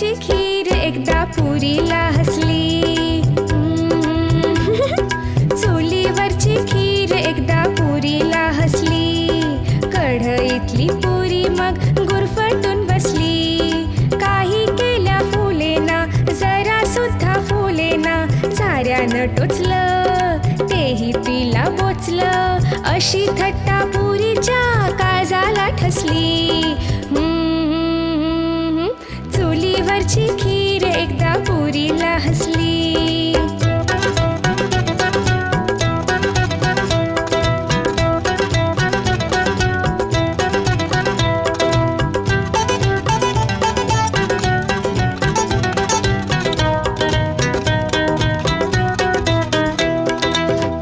चुलीवरची खीर एकदा पुरीला हसली. चुलीवरची खीर एकदा पुरीला हसली. कढईतली पुरी मग गुरफटून बसली. काही केल्या फुलेना जरा सुद्धा फुलेना. साऱ्यानं टोचलं तेही तिला बोचलं. अशी थट्टा पुरीच्या काळजाला ठसली. चुलीवरची खीर एकदा पुरीला हसली.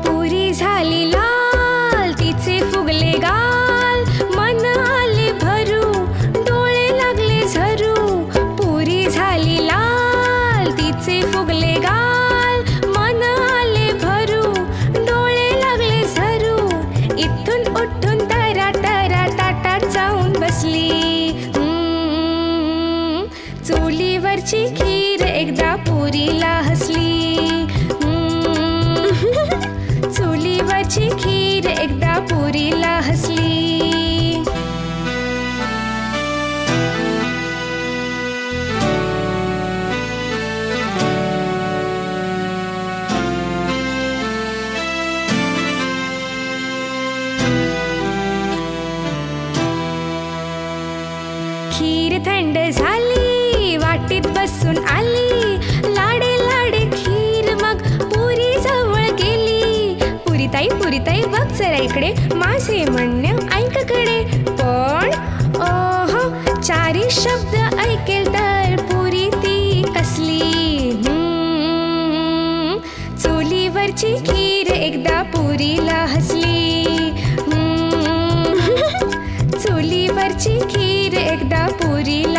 पुरी झाली लाल तिचे फुगले गाल. मन आले भरू डोळे लागले झरू. पुरी झाली लाल तिचे फुगले गाल. मन आले भरू डोळे लागले झरू. इथून उठून तरा तरा ताटात जाऊन बसली. चुलीवरची खीर एकदा पुरीला हसली. चुलीवरची खीर एकदा पुरीला हसली. खीर थंड झाली वाटीत बसून आली. लाडे लाडे खीर मग पुरी जवळ गेली. पुरी ताई बघ जरा इकडे. माझे म्हणणे ऐककडे. पण चारी शब्द ऐकेल तर पुरी ती कसली. चुलीवरची खीर एकदा पुरीला हसली. चुलीवरची खीर एकदा पुरीला